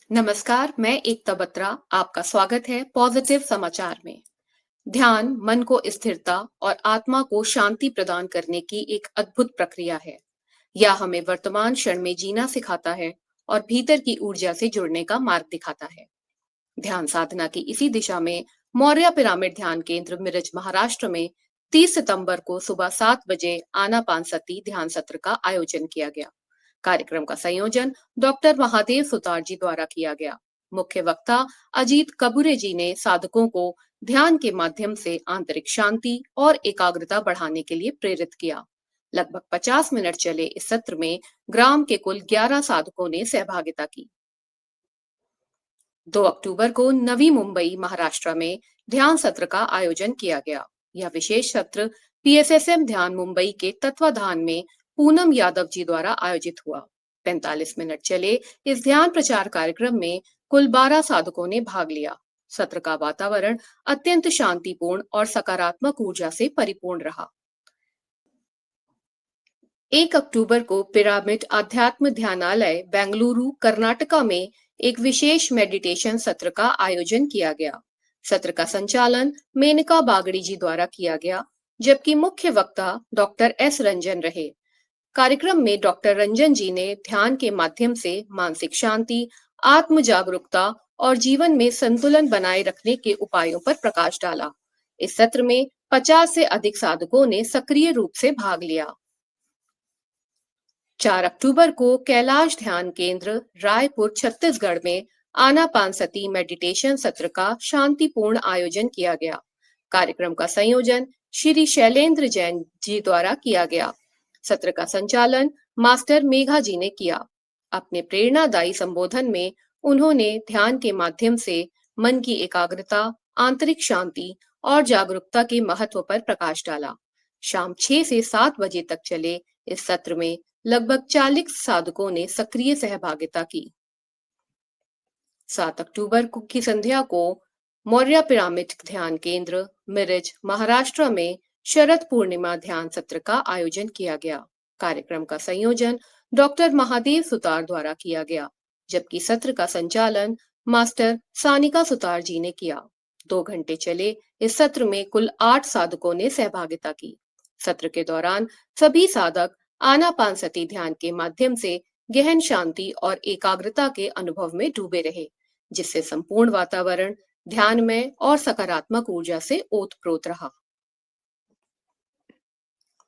नमस्कार, मैं एकता बत्रा। आपका स्वागत है पॉजिटिव समाचार में। ध्यान मन को स्थिरता और आत्मा को शांति प्रदान करने की एक अद्भुत प्रक्रिया है। यह हमें वर्तमान क्षण में जीना सिखाता है और भीतर की ऊर्जा से जुड़ने का मार्ग दिखाता है। ध्यान साधना की इसी दिशा में मौर्य पिरामिड ध्यान केंद्र मिरज महाराष्ट्र में 30 सितंबर को सुबह 7 बजे आनापानसती ध्यान सत्र का आयोजन किया गया। कार्यक्रम का संयोजन डॉक्टर महादेव सुतार जी द्वारा किया गया। मुख्य वक्ता अजीत कबूरे जी ने साधकों को ध्यान के माध्यम से आंतरिक शांति और एकाग्रता बढ़ाने के लिए प्रेरित किया। लगभग 50 मिनट चले इस सत्र में ग्राम के कुल 11 साधकों ने सहभागिता की। 2 अक्टूबर को नवी मुंबई महाराष्ट्र में ध्यान सत्र का आयोजन किया गया। यह विशेष सत्र पीएसएसएम ध्यान मुंबई के तत्वाधान में पूनम यादव जी द्वारा आयोजित हुआ। 45 मिनट चले इस ध्यान प्रचार कार्यक्रम में कुल 12 साधकों ने भाग लिया। सत्र का वातावरण अत्यंत शांतिपूर्ण और सकारात्मक ऊर्जा से परिपूर्ण रहा। 1 अक्टूबर को पिरामिड अध्यात्म ध्यानालय बेंगलुरु कर्नाटका में एक विशेष मेडिटेशन सत्र का आयोजन किया गया। सत्र का संचालन मेनका बागड़ी जी द्वारा किया गया, जबकि मुख्य वक्ता डॉक्टर एस रंजन रहे। कार्यक्रम में डॉक्टर रंजन जी ने ध्यान के माध्यम से मानसिक शांति, आत्म जागरूकता और जीवन में संतुलन बनाए रखने के उपायों पर प्रकाश डाला। इस सत्र में 50 से अधिक साधकों ने सक्रिय रूप से भाग लिया। 4 अक्टूबर को कैलाश ध्यान केंद्र रायपुर छत्तीसगढ़ में आनापानसती मेडिटेशन सत्र का शांतिपूर्ण आयोजन किया गया। कार्यक्रम का संयोजन श्री शैलेंद्र जैन जी द्वारा किया गया। सत्र का संचालन मास्टर मेघा जी ने किया। अपने प्रेरणादायी संबोधन में उन्होंने ध्यान के माध्यम से मन की एकाग्रता, आंतरिक शांति और जागरूकता के महत्व पर प्रकाश डाला। शाम 6 से 7 बजे तक चले इस सत्र में लगभग 40 साधकों ने सक्रिय सहभागिता की। 7 अक्टूबर की संध्या को मौर्य पिरामिड ध्यान केंद्र मिरज महाराष्ट्र में शरद पूर्णिमा ध्यान सत्र का आयोजन किया गया। कार्यक्रम का संयोजन डॉक्टर महादेव सुतार द्वारा किया गया, जबकि सत्र का संचालन मास्टर सानिका सुतार जी ने किया। 2 घंटे चले इस सत्र में कुल 8 साधकों ने सहभागिता की। सत्र के दौरान सभी साधक आनापानसती ध्यान के माध्यम से गहन शांति और एकाग्रता के अनुभव में डूबे रहे, जिससे संपूर्ण वातावरण ध्यानमय और सकारात्मक ऊर्जा से ओतप्रोत रहा।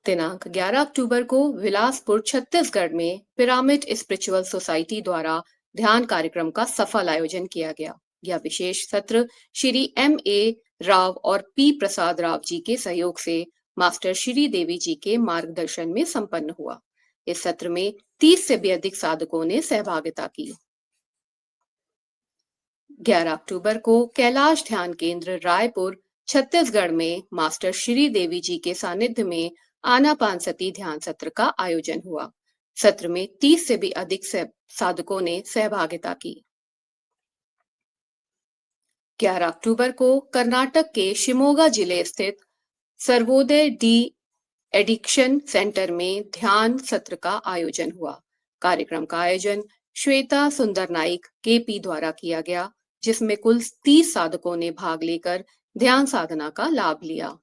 दिनांक 11 अक्टूबर को विलासपुर छत्तीसगढ़ में पिरामिड स्पिरिचुअल सोसाइटी द्वारा ध्यान कार्यक्रम का सफल आयोजन किया गया। यह विशेष सत्र श्री M.A. राव और P. प्रसाद राव जी के सहयोग से मास्टर श्री देवी जी के मार्गदर्शन में संपन्न हुआ। इस सत्र में 30 से भी अधिक साधकों ने सहभागिता की। 11 अक्टूबर को कैलाश ध्यान केंद्र रायपुर छत्तीसगढ़ में मास्टर श्री देवी जी के सानिध्य में आनापानसती ध्यान सत्र का आयोजन हुआ। सत्र में 30 से भी अधिक साधकों ने सहभागिता की। 11 अक्टूबर को कर्नाटक के शिमोगा जिले स्थित सर्वोदय डी एडिक्शन सेंटर में ध्यान सत्र का आयोजन हुआ। कार्यक्रम का आयोजन श्वेता सुंदर नाइक KP द्वारा किया गया, जिसमें कुल 30 साधकों ने भाग लेकर ध्यान साधना का लाभ लिया।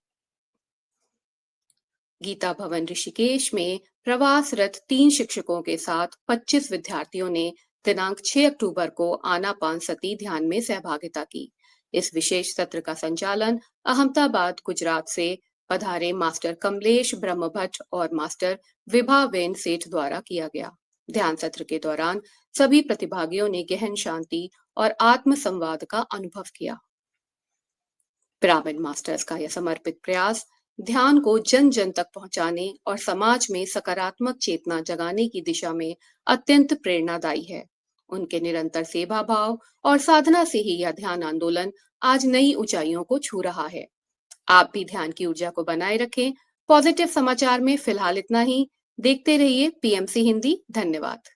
गीता भवन ऋषिकेश में प्रवासरत 3 शिक्षकों के साथ 25 विद्यार्थियों ने दिनांक 6 अक्टूबर को आनापानसती ध्यान में सहभागिता की। इस विशेष सत्र का संचालन अहमदाबाद गुजरात से पधारे मास्टर कमलेश ब्रह्मभट्ट और मास्टर विभा वेन सेठ द्वारा किया गया। ध्यान सत्र के दौरान सभी प्रतिभागियों ने गहन शांति और आत्म संवाद का अनुभव किया। पिरामिड मास्टर्स का यह समर्पित प्रयास ध्यान को जन जन तक पहुंचाने और समाज में सकारात्मक चेतना जगाने की दिशा में अत्यंत प्रेरणादायी है। उनके निरंतर सेवा भाव और साधना से ही यह ध्यान आंदोलन आज नई ऊंचाइयों को छू रहा है। आप भी ध्यान की ऊर्जा को बनाए रखें। पॉजिटिव समाचार में फिलहाल इतना ही। देखते रहिए PMC हिंदी। धन्यवाद।